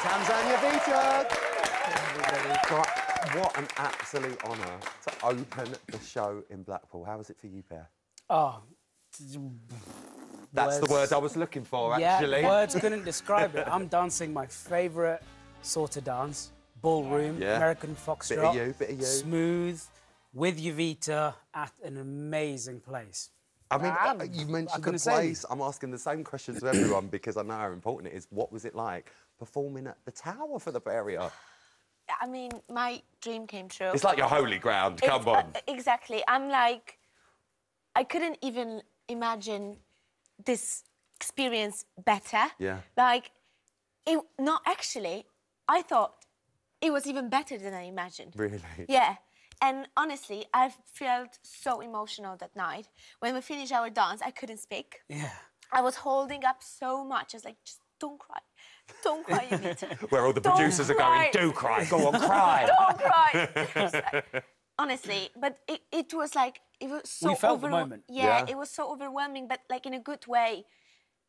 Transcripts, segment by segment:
It's Hamza and Jowita. What an absolute honour to open the show in Blackpool. How was it for you, Pierre? Oh, that's the word I was looking for, actually. Yeah, words couldn't describe it. I'm dancing my favourite sort of dance, ballroom, American foxtrot, bit of you. Smooth, with Jowita at an amazing place. I mean, you mentioned the place. I'm asking the same question to everyone because I know how important it is. What was it like performing at the Tower for the area? I mean, my dream came true. It's like your holy ground. Come on. Exactly. I'm like, I couldn't even imagine this experience better. Yeah. Like, actually, I thought it was even better than I imagined. Really? Yeah. And honestly, I felt so emotional that night. When we finished our dance, I couldn't speak. Yeah. I was holding up so much. I was like, just don't cry. Don't cry, Jowita. Where all the producers are going, do cry, go on, cry. Don't cry. Honestly, but it was like, it was so we felt the moment. Yeah, it was so overwhelming, but like in a good way.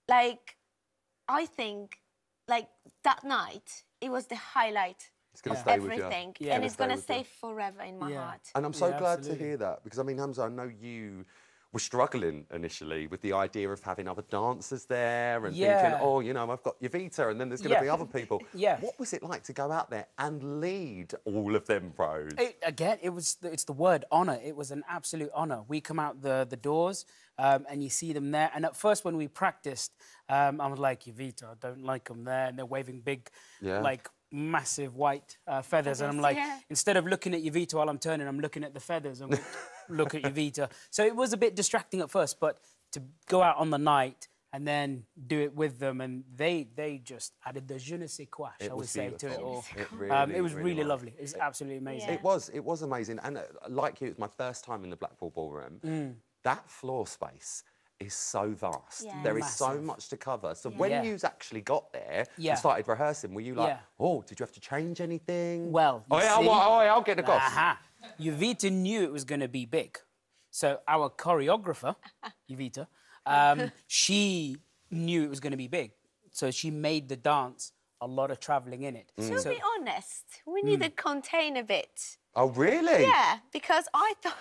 Like, I think, like that night, it was the highlight. It's going to of stay everything, with you. and it's going to stay forever in my heart. And I'm so glad to hear that, because, I mean, Hamza, I know you were struggling initially with the idea of having other dancers there and thinking, oh, you know, I've got Jowita and then there's going to be other people. What was it like to go out there and lead all of them pros? It's the word honour. It was an absolute honour. We come out the doors and you see them there. And at first when we practiced, I was like, Jowita, I don't like them there. And they're waving big, like, massive white feathers, and I'm like, instead of looking at Jowita while I'm turning, I'm looking at the feathers and look at Jowita. So it was a bit distracting at first, but to go out on the night and then do it with them, and they just added the je ne sais quoi, shall we say, to it all. It was really lovely. It was absolutely amazing. It was amazing, and like you, it was my first time in the Blackpool Ballroom. That floor space is so vast. There is so much to cover. So when you actually got there and started rehearsing, were you like, oh, did you have to change anything? Well, I'll get the goss. Jowita knew it was going to be big. So our choreographer, Jowita, she knew it was going to be big. So she made the dance a lot of travelling in it. To be honest, we need to contain a bit. Oh, really? Yeah, because I thought...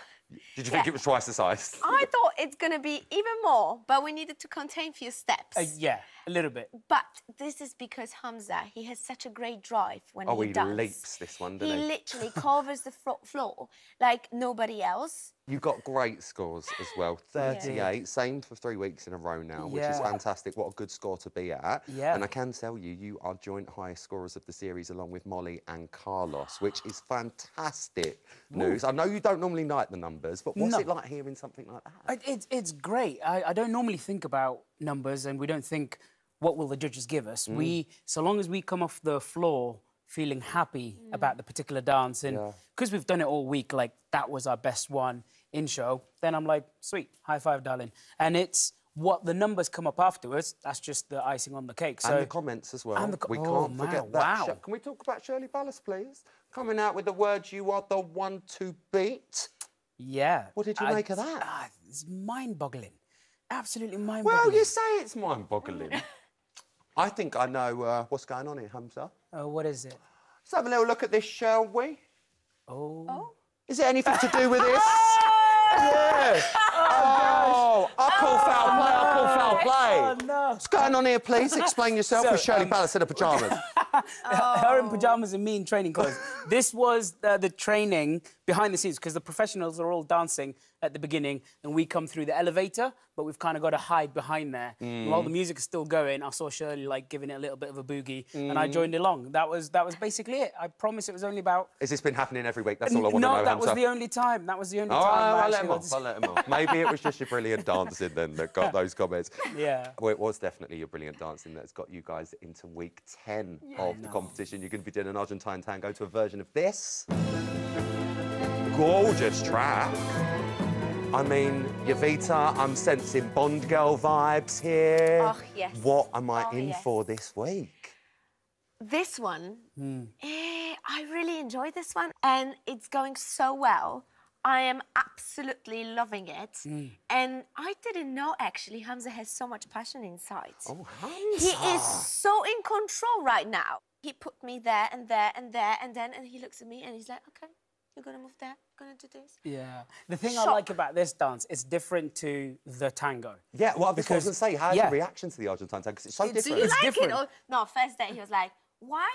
Did you think it was twice the size? I thought it's going to be even more, but we needed to contain a few steps. Yeah, a little bit. But this is because Hamza, he has such a great drive when he dance. Oh, he leaps this one, doesn't he? He literally covers the floor like nobody else. You got great scores as well. 38, same for 3 weeks in a row now, which is fantastic. What a good score to be at. And I can tell you, you are joint highest scorers of the series along with Molly and Carlos, which is fantastic news. I know you don't normally like the numbers, but what's it like hearing something like that? It's great. I don't normally think about numbers, and we don't think, what will the judges give us? So long as we come off the floor feeling happy about the particular dance, and because we've done it all week, like, that was our best one in show, then I'm like, sweet, high five, darling. And it's what the numbers come up afterwards, that's just the icing on the cake. So, and the comments as well. We can't forget that. Can we talk about Shirley Ballas, please? Coming out with the words, you are the one to beat. Yeah. What did you make of that? It's mind-boggling. Absolutely mind-boggling. Well, you say it's mind-boggling. I think I know what's going on here, Hamza. What is it? Let's have a little look at this, shall we? Oh. Is it anything to do with this? I'll call foul play. Oh, no. What's going on here, please? Explain yourself with Shirley Ballas in her pyjamas. Her in pyjamas and me in training clothes. This was the training behind the scenes, because the professionals are all dancing at the beginning and we come through the elevator, but we've kind of got to hide behind there. While the music is still going, I saw Shirley, like, giving it a little bit of a boogie and I joined along. That was basically it. I promise it was only about... Has this been happening every week? That's all I want to know, No, that was the only time. That was the only time. I'll let him off. Maybe it was just your brilliant dancing then that got those comments. Yeah. Well, it was definitely your brilliant dancing that's got you guys into week 10 of the competition. You're going to be doing an Argentine tango to a version of this. Gorgeous track. I mean, Jowita, I'm sensing Bond girl vibes here. Oh, yes. What am I in for this week? This one, I really enjoyed this one, and it's going so well. I am absolutely loving it. And I didn't know, actually, Hamza has so much passion inside. Oh, Hamza! He is so in control right now. He put me there and there and there, and then he looks at me and he's like, OK, you're going to move there, you're going to do this. Yeah. The thing I like about this dance, it's different to the tango. Yeah, well, because I was going to say, how's your reaction to the Argentine tango? Because it's so different. Do you like it? Or... No, first day he was like, why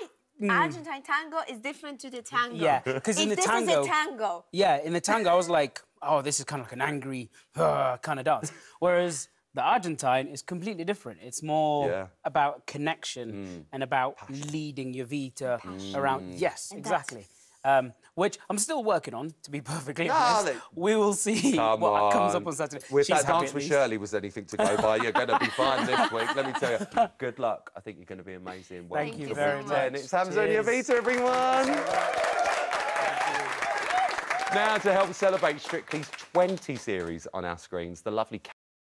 Argentine tango is different to the tango? Yeah, because in the tango... This is a tango. Yeah, in the tango, I was like, oh, this is kind of like an angry kind of dance. Whereas the Argentine is completely different. It's more about connection and about leading Jowita around. Yes, and exactly. Which I'm still working on, to be perfectly honest. We will see what comes up on Saturday. If that dance with Shirley was anything to go by, you're going to be fine this week. Let me tell you. Good luck. I think you're going to be amazing. Thank you very much. It's Hamza and Jowita, everyone. Now, to help celebrate Strictly's 20 series on our screens, the lovely